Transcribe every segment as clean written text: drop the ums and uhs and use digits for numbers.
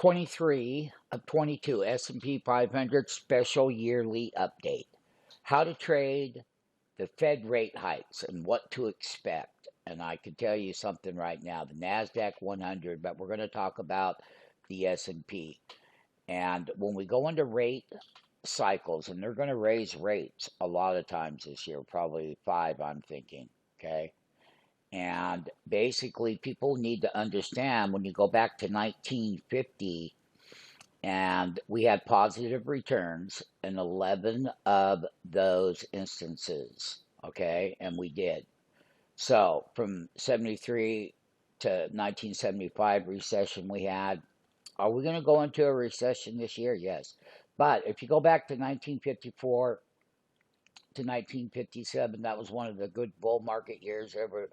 23 of 22 S&P 500 special yearly update. How to trade the Fed rate hikes and what to expect. And I can tell you something right now, the NASDAQ 100, but we're going to talk about the S&P. And when we go into rate cycles, and they're going to raise rates a lot of times this year, probably 5, I'm thinking, okay? And basically, people need to understand when you go back to 1950 and we had positive returns in 11 of those instances, okay? And we did. So from 73 to 1975 recession we had. Are we going to go into a recession this year? Yes. But if you go back to 1954 to 1957, that was one of the good bull market years ever.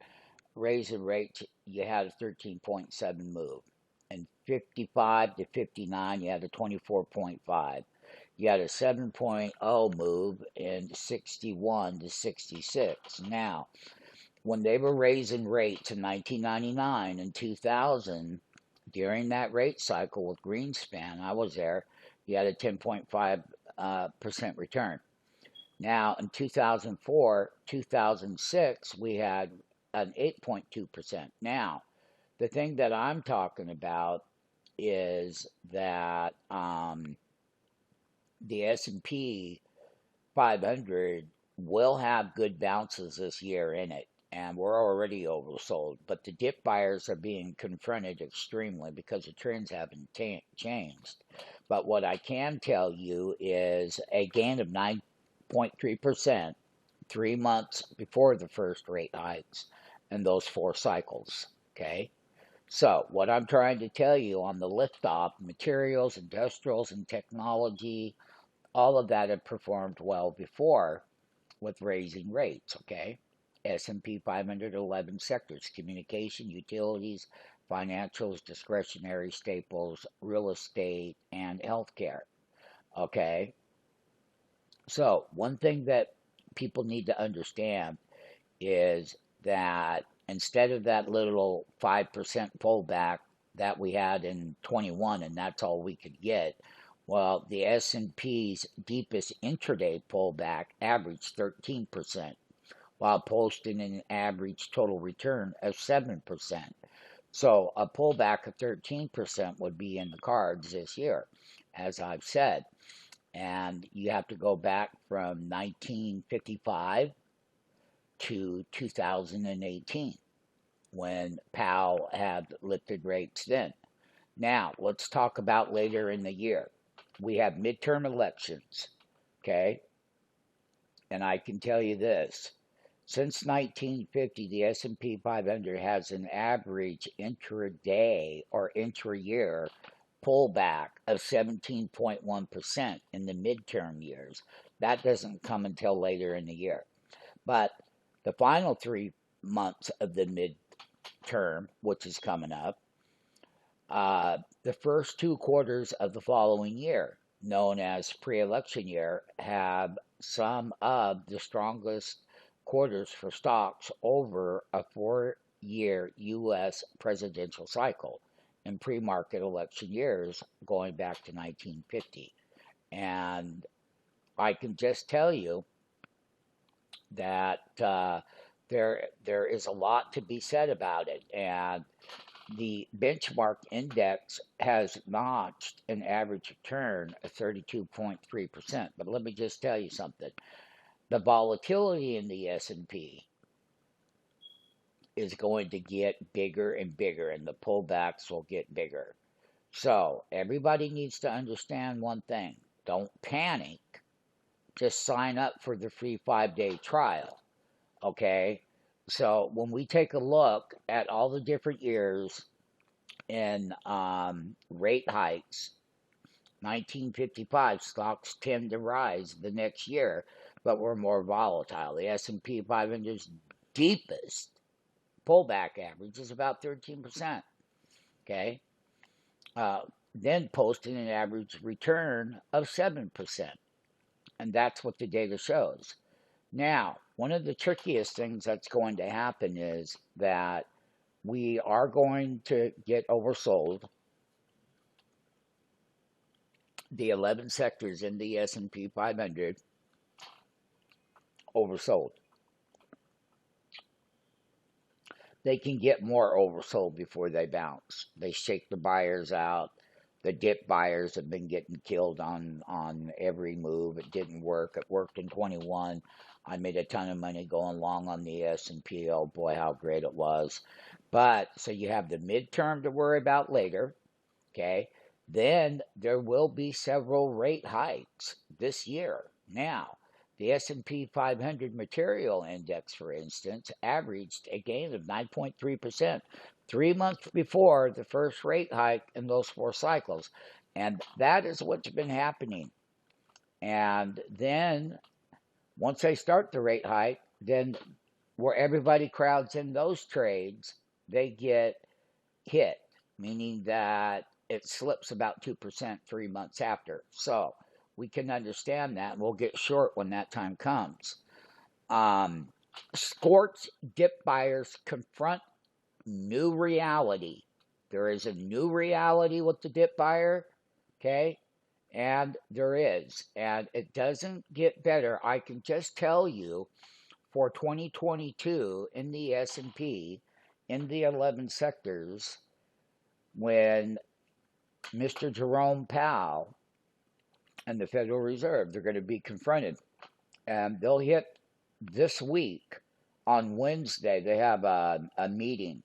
Raising rates, you had a 13.7 move. And 55 to 59, you had a 24.5. You had a 7.0 move in 61 to 66. Now, when they were raising rates in 1999 and 2000, during that rate cycle with Greenspan, I was there, you had a 10.5% return. Now, in 2004, 2006, we had an 8.2%. Now, the thing that I'm talking about is that the S&P 500 will have good bounces this year in it, and we're already oversold. But the dip buyers are being confronted extremely because the trends haven't changed. But what I can tell you is a gain of 9.3% 3 months before the first rate hikes and those 4 cycles, okay? So what I'm trying to tell you on the liftoff, materials, industrials, and technology, all of that had performed well before with raising rates, okay? S&P 511 sectors, communication, utilities, financials, discretionary staples, real estate, and healthcare, okay? So one thing that people need to understand is that instead of that little 5% pullback that we had in 21 and that's all we could get, well, the S&P's deepest intraday pullback averaged 13% while posting an average total return of 7%. So a pullback of 13% would be in the cards this year, as I've said. And you have to go back from 1955 to 2018 when Powell had lifted rates then. Now, let's talk about later in the year. We have midterm elections, okay? And I can tell you this. Since 1950, the S&P 500 has an average intraday or intra-year pullback of 17.1% in the midterm years. That doesn't come until later in the year. But the final 3 months of the midterm, which is coming up, the first 2 quarters of the following year, known as pre-election year, have some of the strongest quarters for stocks over a 4-year U.S. presidential cycle in pre-market election years going back to 1950. And I can just tell you that there is a lot to be said about it. And the benchmark index has notched an average return of 32.3%. But let me just tell you something. The volatility in the S&P is going to get bigger and bigger, and the pullbacks will get bigger. So everybody needs to understand one thing. Don't panic. Just sign up for the free 5-day trial, okay? So when we take a look at all the different years in rate hikes, 1955 stocks tend to rise the next year, but were more volatile. The S&P 500's deepest pullback average is about 13%, okay? Then posting an average return of 7%, and that's what the data shows. Now, one of the trickiest things that's going to happen is that we are going to get oversold. the 11 sectors in the S&P 500 oversold. They can get more oversold before they bounce. They shake the buyers out. The dip buyers have been getting killed on every move. It didn't work. It worked in 21. I made a ton of money going long on the S&P. Oh boy, how great it was. But so you have the midterm to worry about later, okay? Then there will be several rate hikes this year. Now, the S&P 500 Material Index, for instance, averaged a gain of 9.3% 3 months before the first rate hike in those 4 cycles. And that is what's been happening. And then once they start the rate hike, then where everybody crowds in those trades, they get hit, meaning that it slips about 2% 3 months after. So we can understand that, and we'll get short when that time comes. Sports dip buyers confront new reality. There is a new reality with the dip buyer, okay? And there is. And it doesn't get better. I can just tell you for 2022 in the S&P, in the 11 sectors, when Mr. Jerome Powell and the Federal Reserve, they're going to be confronted. And they'll hit this week on Wednesday. They have a meeting.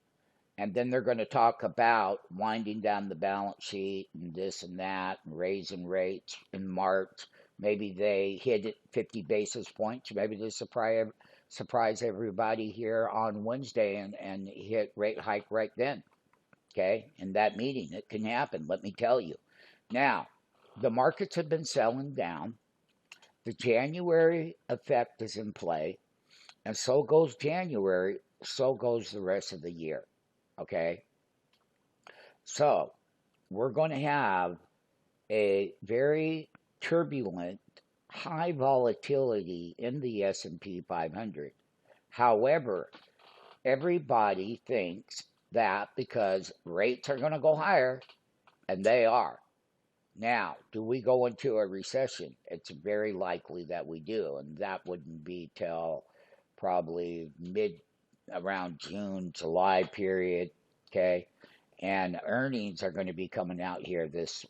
And then they're going to talk about winding down the balance sheet and this and that and raising rates in March. Maybe they hit it 50 basis points. Maybe they surprise everybody here on Wednesday and hit rate hike right then. Okay, in that meeting, it can happen, let me tell you. Now, the markets have been selling down. The January effect is in play, and so goes January, so goes the rest of the year. Okay, so we're going to have a very turbulent, high volatility in the S&P 500. However, everybody thinks that because rates are going to go higher, and they are. Now, do we go into a recession? It's very likely that we do, and that wouldn't be till probably around June, July period, okay? And earnings are going to be coming out here this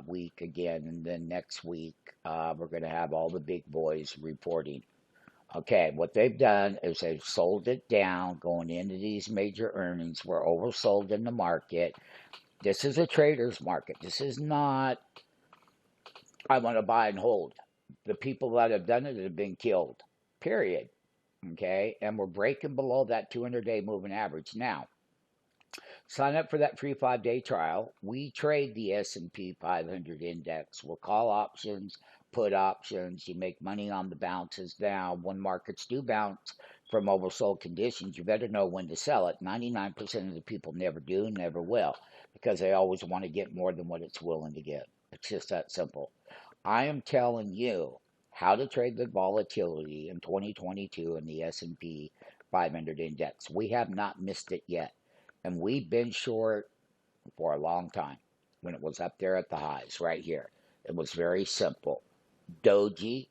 week again, and then next week we're going to have all the big boys reporting. Okay, what they've done is they've sold it down going into these major earnings. We're oversold in the market. This is a trader's market. This is not, I want to buy and hold. The people that have done it have been killed, period. Okay, and we're breaking below that 200-day moving average. Now, sign up for that free 5-day trial. We trade the S&P 500 index. We'll call options, put options. You make money on the bounces. Now, when markets do bounce from oversold conditions, you better know when to sell it. 99% of the people never do, never will, because they always want to get more than what it's willing to get. It's just that simple. I am telling you how to trade the volatility in 2022 in the S&P 500 index. We have not missed it yet. And we've been short for a long time when it was up there at the highs right here. It was very simple. Doji,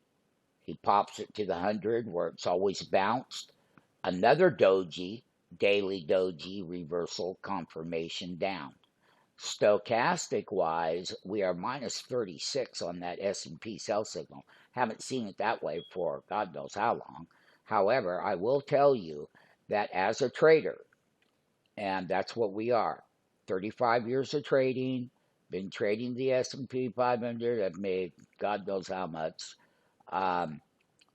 he pops it to the 100 where it's always bounced. Another doji, daily doji reversal confirmation down. Stochastic-wise, we are minus 36 on that S&P sell signal. Haven't seen it that way for God knows how long. However, I will tell you that as a trader, and that's what we are. 35 years of trading, been trading the S&P 500. I've made God knows how much.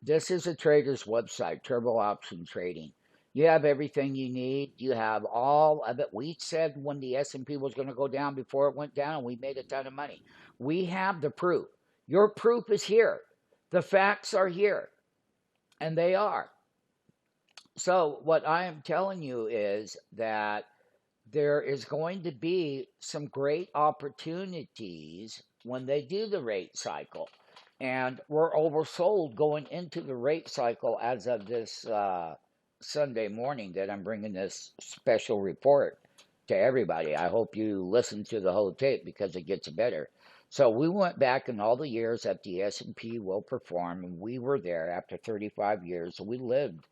This is a trader's website, Turbo Option Trading. You have everything you need. You have all of it. We said when the S&P was going to go down before it went down, and we made a ton of money. We have the proof. Your proof is here. The facts are here, and they are. So what I am telling you is that there is going to be some great opportunities when they do the rate cycle. And we're oversold going into the rate cycle as of this Sunday morning that I'm bringing this special report to everybody. I hope you listen to the whole tape because it gets better. So we went back in all the years that the S&P will perform, and we were there after 35 years. We lived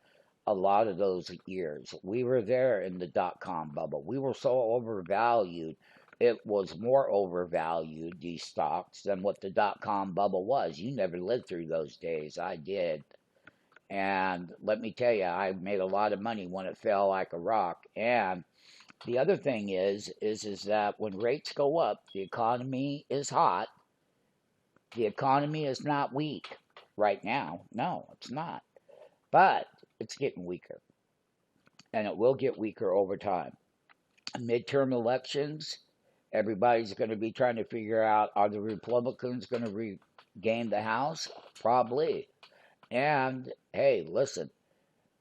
a lot of those years. We were there in the dot-com bubble. We were so overvalued. It was more overvalued, these stocks, than what the dot-com bubble was. You never lived through those days. I did. And let me tell you, I made a lot of money when it fell like a rock. And the other thing is that when rates go up, the economy is hot. The economy is not weak right now. No, it's not. But it's getting weaker. And it will get weaker over time. Midterm elections, everybody's going to be trying to figure out, are the Republicans going to regain the House? Probably. And hey, listen,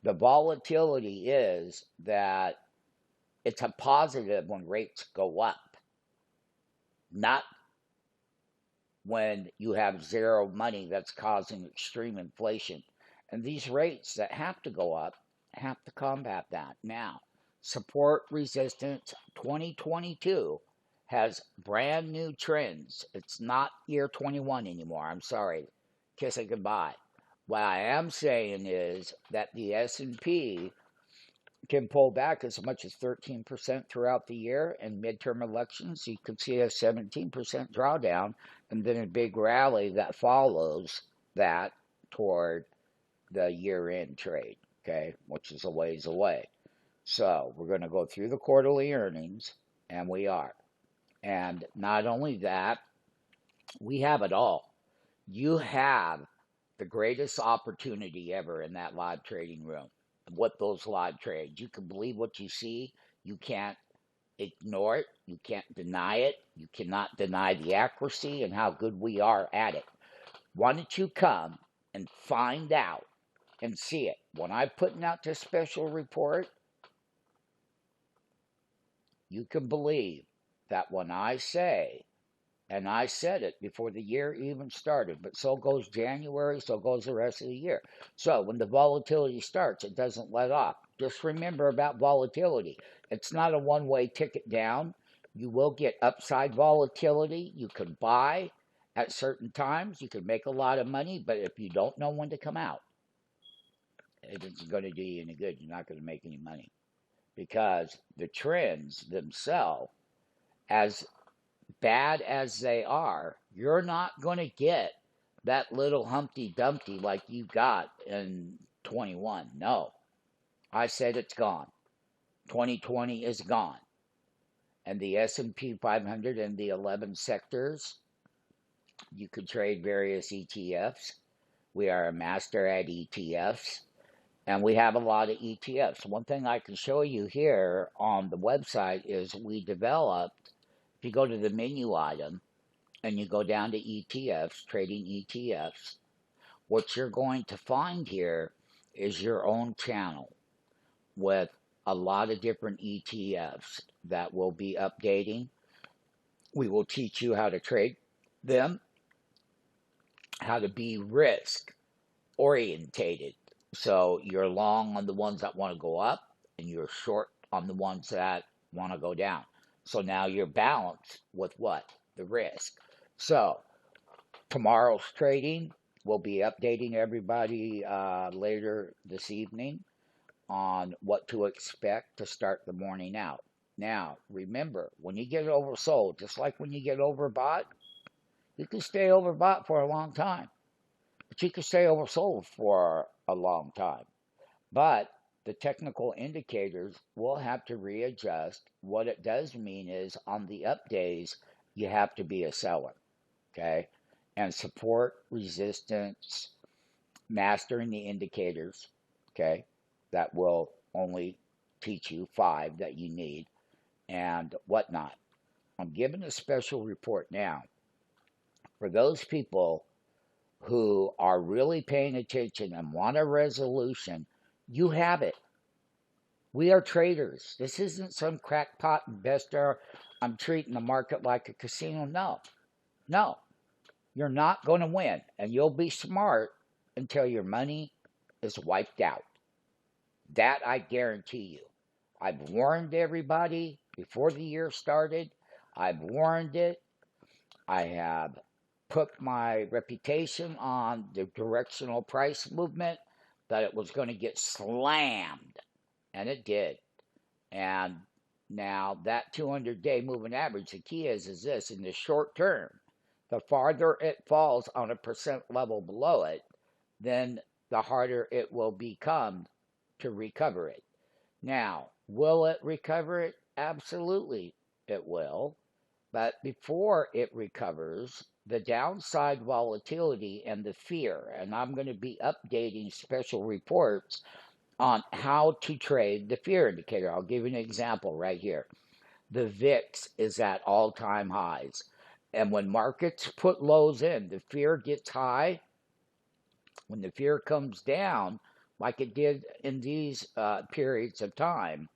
the volatility is that it's a positive when rates go up, not when you have zero money that's causing extreme inflation. And these rates that have to go up have to combat that. Now, support resistance 2022 has brand new trends. It's not year 21 anymore. I'm sorry. Kiss it goodbye. What I am saying is that the S&P can pull back as much as 13% throughout the year. In midterm elections, you could see a 17% drawdown and then a big rally that follows that toward the year-end trade, okay, which is a ways away. So we're going to go through the quarterly earnings, and we are. And not only that, we have it all. You have the greatest opportunity ever in that live trading room. What those live trades, you can believe what you see. You can't ignore it. You can't deny it. You cannot deny the accuracy and how good we are at it. Why don't you come and find out and see it? When I'm putting out this special report, you can believe that when I say, and I said it before the year even started, but so goes January, so goes the rest of the year. So when the volatility starts, it doesn't let off. Just remember about volatility. It's not a one-way ticket down. You will get upside volatility. You can buy at certain times. You can make a lot of money, but if you don't know when to come out, it isn't going to do you any good. You're not going to make any money because the trends themselves, as bad as they are, you're not going to get that little Humpty Dumpty like you got in 21. No. I said it's gone. 2020 is gone. And the S&P 500 and the 11 sectors, you could trade various ETFs. We are a master at ETFs. And we have a lot of ETFs. One thing I can show you here on the website is we developed, if you go to the menu item and you go down to ETFs, trading ETFs, what you're going to find here is your own channel with a lot of different ETFs that will be updating. We will teach you how to trade them, how to be risk orientated. So you're long on the ones that want to go up and you're short on the ones that want to go down. So now you're balanced with what? The risk. So tomorrow's trading, we'll be updating everybody later this evening on what to expect to start the morning out. Now, remember, when you get oversold, just like when you get overbought, you can stay overbought for a long time. But you can stay oversold for a long time. But the technical indicators will have to readjust. What it does mean is on the up days, you have to be a seller, okay? And support, resistance, mastering the indicators, okay? That will only teach you 5 that you need and whatnot. I'm giving a special report now for those people who are really paying attention and want a resolution. You have it. We are traders. This isn't some crackpot investor. I'm treating the market like a casino. No. You're not going to win, and you'll be smart until your money is wiped out. That I guarantee you. I've warned everybody. before the year started. I've warned it. I have put my reputation on the directional price movement that it was going to get slammed, and it did. And now that 200-day moving average, the key is this: in the short term, the farther it falls on a percent level below it, then the harder it will become to recover it. Now, will it recover it? Absolutely, it will. But before it recovers, the downside volatility and the fear, and I'm going to be updating special reports on how to trade the fear indicator. I'll give you an example right here. The VIX is at all-time highs. And when markets put lows in, the fear gets high. When the fear comes down, like it did in these periods of time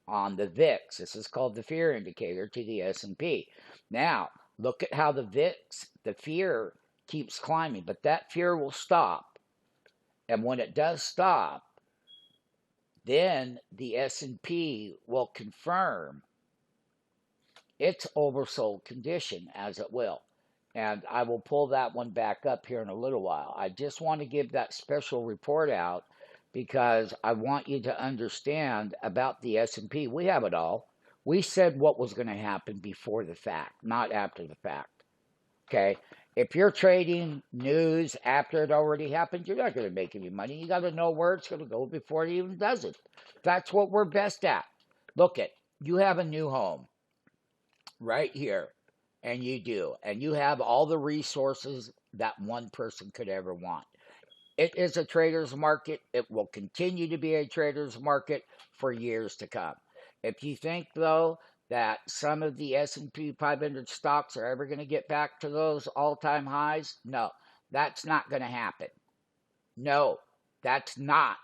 on the VIX, this is called the fear indicator to the S&P. Now, look at how the VIX, the fear keeps climbing, but that fear will stop. And when it does stop, then the S&P will confirm its oversold condition, as it will. And I will pull that one back up here in a little while. I just want to give that special report out because I want you to understand about the S&P. We have it all. We said what was going to happen before the fact, not after the fact. Okay? If you're trading news after it already happened, you're not going to make any money. You got to know where it's going to go before it even does it. That's what we're best at. Look at, you have a new home right here, and you do, and you have all the resources that one person could ever want. It is a trader's market. It will continue to be a trader's market for years to come. If you think, though, that some of the S&P 500 stocks are ever going to get back to those all-time highs, no, that's not going to happen. No, that's not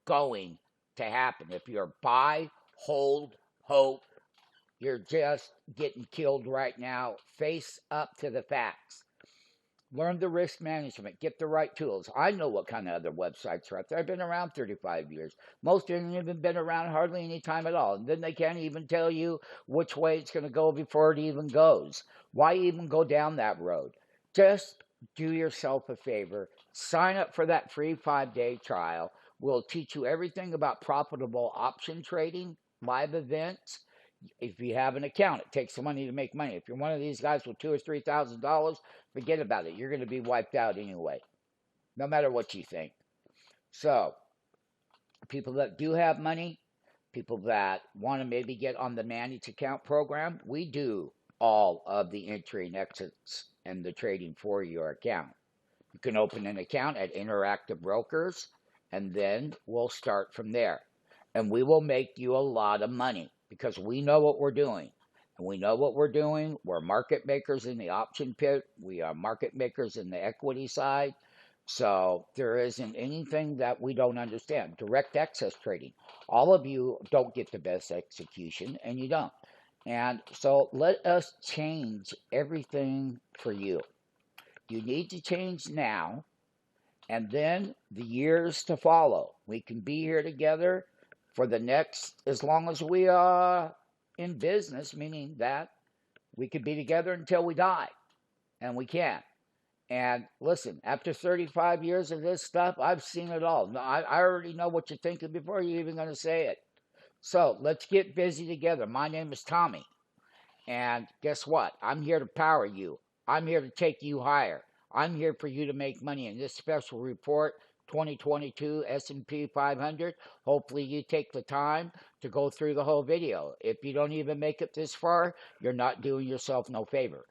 going to happen. If you're buy, hold, hope, you're just getting killed right now. Face up to the facts. Learn the risk management. Get the right tools. I know what kind of other websites are out there. I've been around 35 years. Most haven't even been around hardly any time at all. And then they can't even tell you which way it's going to go before it even goes. Why even go down that road? Just do yourself a favor. Sign up for that free 5-day trial. We'll teach you everything about profitable option trading, live events. If you have an account, it takes some money to make money. If you're one of these guys with $2,000 or $3,000, forget about it. You're going to be wiped out anyway, no matter what you think. So, people that do have money, people that want to maybe get on the managed account program, we do all of the entry and exits and the trading for your account. You can open an account at Interactive Brokers, and then we'll start from there. And we will make you a lot of money because we know what we're doing. And we know what we're doing. We're market makers in the option pit. We are market makers in the equity side. So there isn't anything that we don't understand. Direct access trading. All of you don't get the best execution, and you don't. And so let us change everything for you. You need to change now, and then the years to follow. We can be here together for the next, as long as we are in business, meaning that we could be together until we die, and we can. And listen, after 35 years of this stuff, I've seen it all. I already know what you're thinking before you're even going to say it. So let's get busy together. My name is Tommy, and guess what? I'm here to power you. I'm here to take you higher. I'm here for you to make money in this special report, 2022 S&P 500. Hopefully you take the time to go through the whole video. If you don't even make it this far, you're not doing yourself no favor.